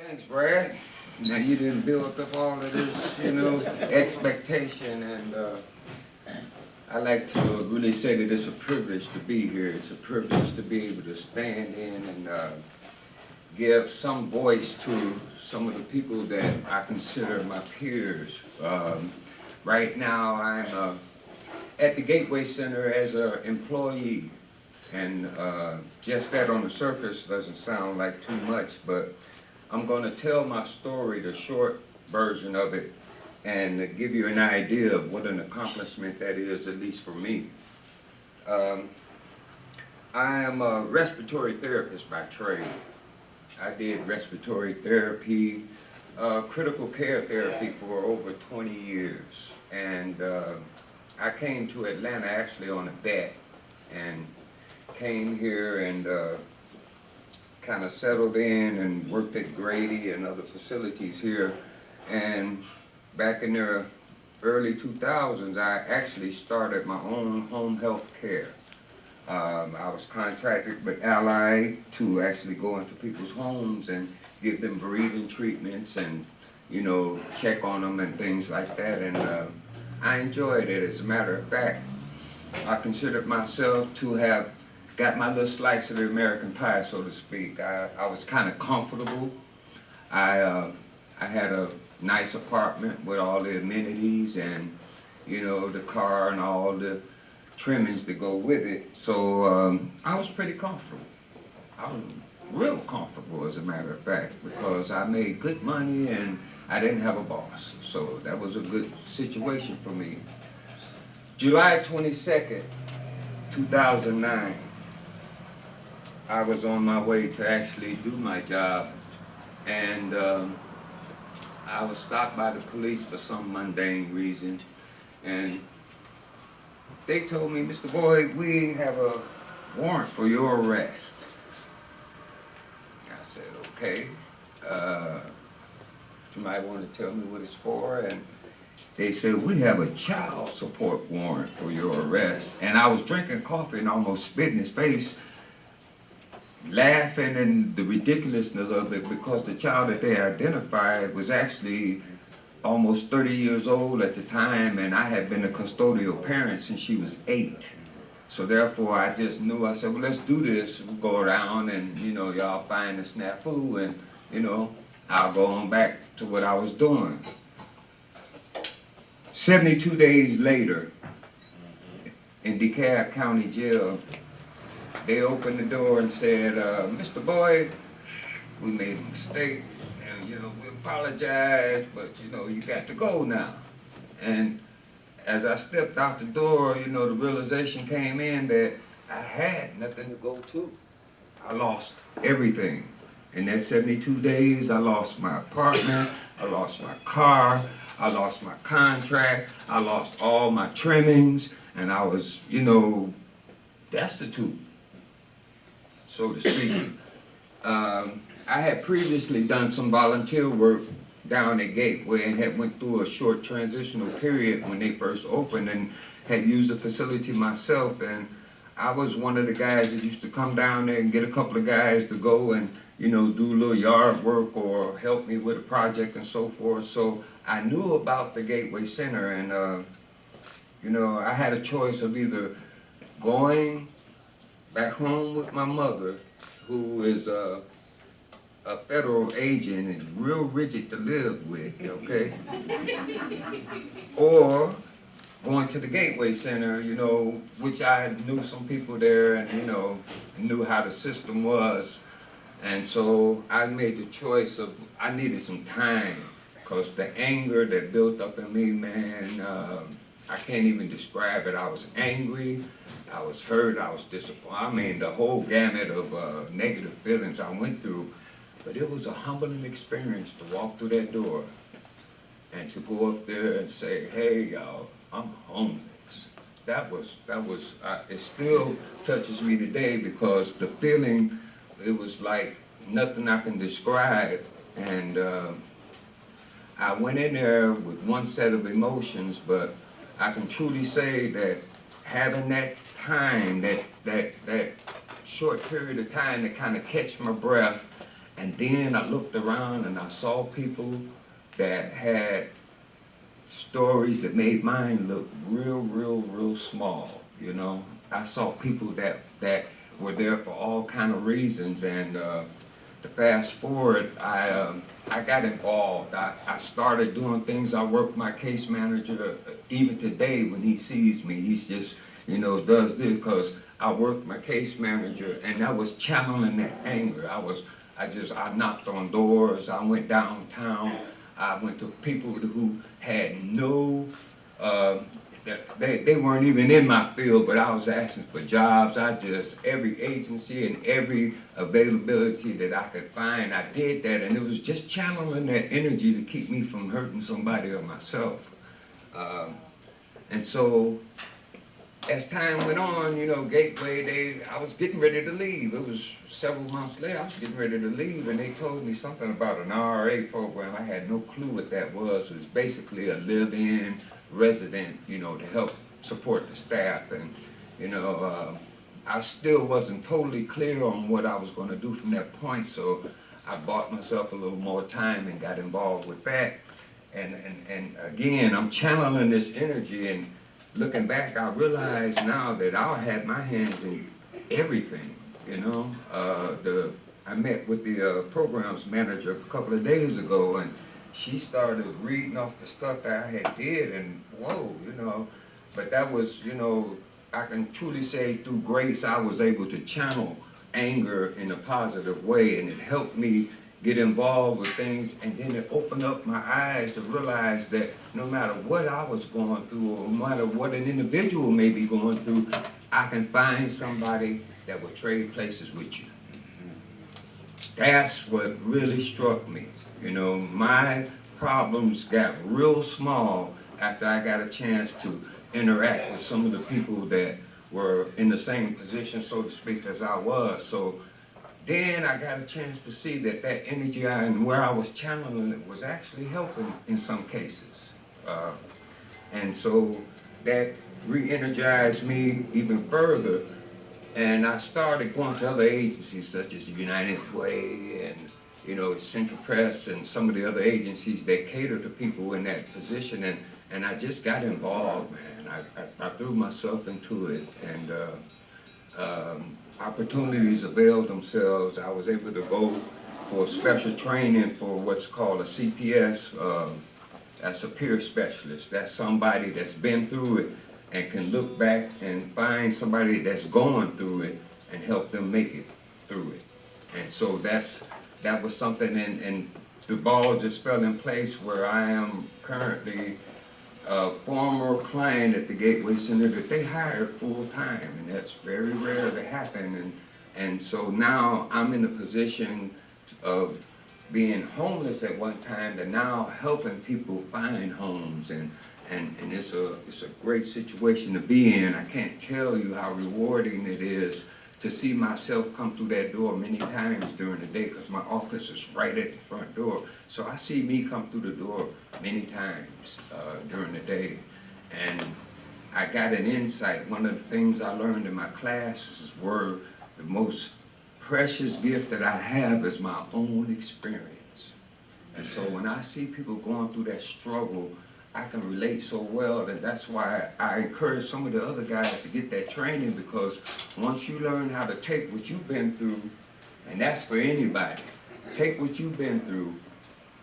Thanks, Brad. Now you didn't build up all of this, expectation, and I like to really say that it's a privilege to be here. It's a privilege to be able to stand in and give some voice to some of the people that I consider my peers. Right now, I'm at the Gateway Center as an employee, and just that on the surface doesn't sound like too much, but I'm going to tell my story, the short version of it, and give you an idea of what an accomplishment that is, at least for me. I am a respiratory therapist by trade. I did respiratory therapy, critical care therapy for over 20 years. And I came to Atlanta actually on a bet, and came here and kind of settled in and worked at Grady and other facilities here. And back in the early 2000s, I actually started my own home health care. I was contracted with Allied to actually go into people's homes and give them breathing treatments and, check on them and things like that. And I enjoyed it. As a matter of fact, I considered myself to have got my little slice of the American pie, so to speak. I was kind of comfortable. I had a nice apartment with all the amenities and, the car and all the trimmings that go with it. So I was pretty comfortable. I was real comfortable, as a matter of fact, because I made good money and I didn't have a boss. So that was a good situation for me. July 22nd, 2009. I was on my way to actually do my job, and I was stopped by the police for some mundane reason, and they told me, "Mr. Boyd, we have a warrant for your arrest." I said, "Okay, you might want to tell me what it's for," and they said, "We have a child support warrant for your arrest." And I was drinking coffee and almost spit in his face, laughing and the ridiculousness of it, because the child that they identified was actually almost 30 years old at the time, and I had been a custodial parent since she was 8. So therefore I just knew, I said, well, let's do this. We'll go around and, y'all find the snafu and, I'll go on back to what I was doing. 72 days later, in DeKalb County Jail, they opened the door and said, "Mr. Boyd, we made a mistake, and we apologize, but you got to go now." And as I stepped out the door, the realization came in that I had nothing to go to. I lost everything. In that 72 days, I lost my apartment, I lost my car, I lost my contract, I lost all my trimmings, and I was, destitute, so to speak. I had previously done some volunteer work down at Gateway and had went through a short transitional period when they first opened, and had used the facility myself. And I was one of the guys that used to come down there and get a couple of guys to go and do a little yard work or help me with a project and so forth. So I knew about the Gateway Center, and I had a choice of either going back home with my mother, who is a federal agent and real rigid to live with, okay? Or going to the Gateway Center, which I knew some people there and, knew how the system was. And so I made the choice of, I needed some time, because the anger that built up in me, man, I can't even describe it. I was angry, I was hurt, I was disappointed. I mean, the whole gamut of negative feelings I went through. But it was a humbling experience to walk through that door and to go up there and say, "Hey, y'all, I'm homeless." It still touches me today, because the feeling, it was like nothing I can describe. And I went in there with one set of emotions, but I can truly say that having that time, that short period of time to kind of catch my breath And then I looked around and I saw people that had stories that made mine look real small, you know. I saw people that were there for all kind of reasons, and to fast forward, I got involved. I started doing things. I worked my case manager, even today when he sees me, he's just, you know, does this, because I worked my case manager, and that was channeling that anger. I knocked on doors, I went downtown, I went to people who had no, they weren't even in my field, but I was asking for jobs. Every agency and every availability that I could find, I did that, and it was just channeling that energy to keep me from hurting somebody or myself. And so, as time went on, you know, Gateway, I was getting ready to leave. It was several months later, I was getting ready to leave, and they told me something about an RA program. I had no clue what that was. It was basically a live-in resident, you know, to help support the staff. And, you know, I still wasn't totally clear on what I was going to do from that point, so I bought myself a little more time and got involved with that. And again, I'm channeling this energy, and looking back, I realize now that I had my hands in everything, you know. I met with the programs manager a couple of days ago, and she started reading off the stuff that I had did, and whoa, you know. But that was, you know, I can truly say through grace, I was able to channel anger in a positive way, and it helped me get involved with things, and then it opened up my eyes to realize that no matter what I was going through, or no matter what an individual may be going through, I can find somebody that will trade places with you. That's what really struck me. You know, my problems got real small after I got a chance to interact with some of the people that were in the same position, so to speak, as I was. So then I got a chance to see that energy and where I was channeling it was actually helping in some cases. And so that re-energized me even further. And I started going to other agencies such as the United Way and, you know, Central Press and some of the other agencies that cater to people in that position. And I just got involved, man. I threw myself into it, and opportunities availed themselves. I was able to go for special training for what's called a CPS. That's a peer specialist. That's somebody that's been through it and can look back and find somebody that's going through it and help them make it through it. And so that was something, and the ball just fell in place where I am currently a former client at the Gateway Center that they hired full time, and that's very rare to happen. And so now I'm in a position of being homeless at one time to now helping people find homes, and it's a great situation to be in. I can't tell you how rewarding it is to see myself come through that door many times during the day, because my office is right at the front door. So I see me come through the door many times during the day. And I got an insight. One of the things I learned in my classes were the most precious gift that I have is my own experience. And so when I see people going through that struggle, I can relate so well, and that's why I encourage some of the other guys to get that training, because once you learn how to take what you've been through, and that's for anybody, take what you've been through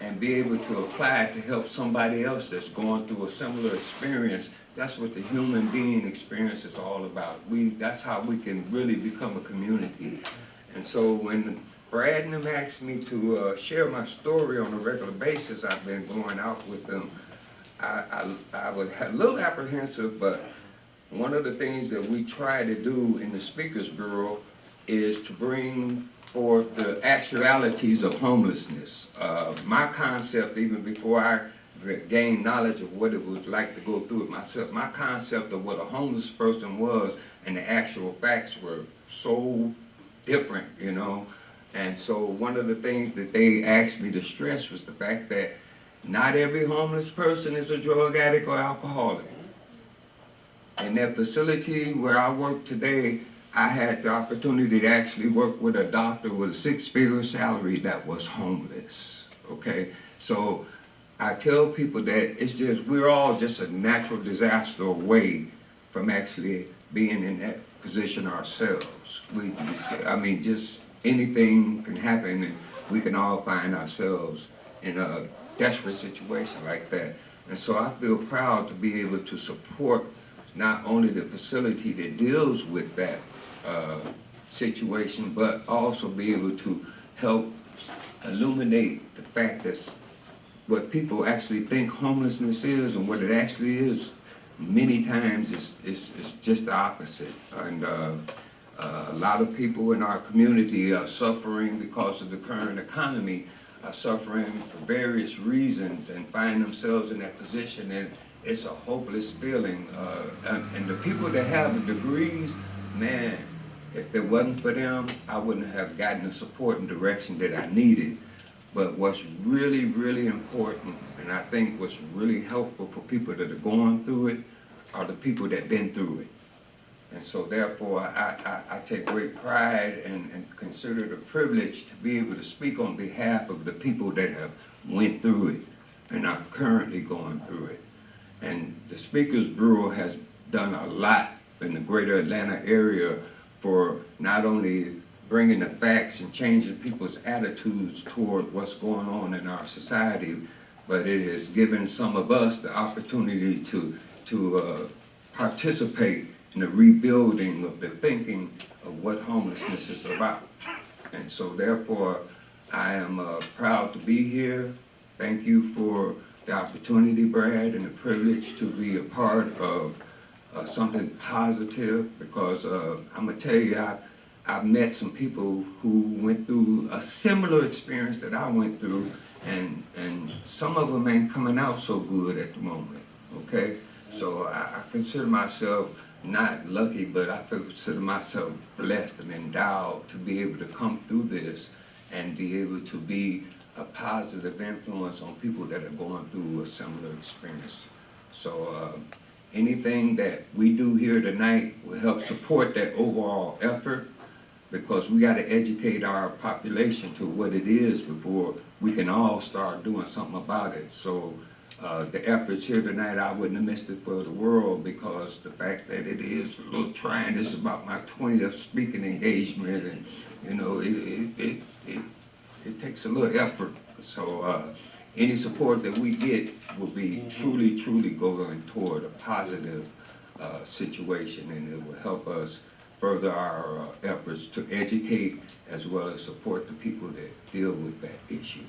and be able to apply it to help somebody else that's going through a similar experience. That's what the human being experience is all about. That's how we can really become a community. And so when Brad and them asked me to share my story on a regular basis, I've been going out with them. I was a little apprehensive, but one of the things that we try to do in the Speakers Bureau is to bring forth the actualities of homelessness. My concept, even before I gained knowledge of what it was like to go through it myself, my concept of what a homeless person was and the actual facts were so different, you know. And so one of the things that they asked me to stress was the fact that not every homeless person is a drug addict or alcoholic. In that facility where I work today, I had the opportunity to actually work with a doctor with a six-figure salary that was homeless, okay? So I tell people that it's just, we're all just a natural disaster away from actually being in that position ourselves. I mean, just anything can happen and we can all find ourselves in a desperate situation like that. And so I feel proud to be able to support not only the facility that deals with that situation, but also be able to help illuminate the fact that what people actually think homelessness is and what it actually is many times is just the opposite. And a lot of people in our community are suffering because of the current economy, are suffering for various reasons and find themselves in that position, and it's a hopeless feeling. And the people that have the degrees, man, if it wasn't for them, I wouldn't have gotten the support and direction that I needed. But what's really, really important, and I think what's really helpful for people that are going through it, are the people that have been through it. And so therefore, I take great pride and consider it a privilege to be able to speak on behalf of the people that have went through it and are currently going through it. And the Speakers Bureau has done a lot in the greater Atlanta area for not only bringing the facts and changing people's attitudes toward what's going on in our society, but it has given some of us the opportunity to participate in the rebuilding of the thinking of what homelessness is about. And so therefore, I am proud to be here. Thank you for the opportunity, Brad, and the privilege to be a part of something positive, because I'm gonna tell you, I've met some people who went through a similar experience that I went through, and some of them ain't coming out so good at the moment, okay? So I consider myself not lucky, but I consider myself blessed and endowed to be able to come through this and be able to be a positive influence on people that are going through a similar experience. So anything that we do here tonight will help support that overall effort, because we got to educate our population to what it is before we can all start doing something about it. So the efforts here tonight, I wouldn't have missed it for the world, because the fact that it is a little trying. This is about my 20th speaking engagement, and you know, it takes a little effort. So any support that we get will be truly, truly going toward a positive situation, and it will help us further our efforts to educate as well as support the people that deal with that issue.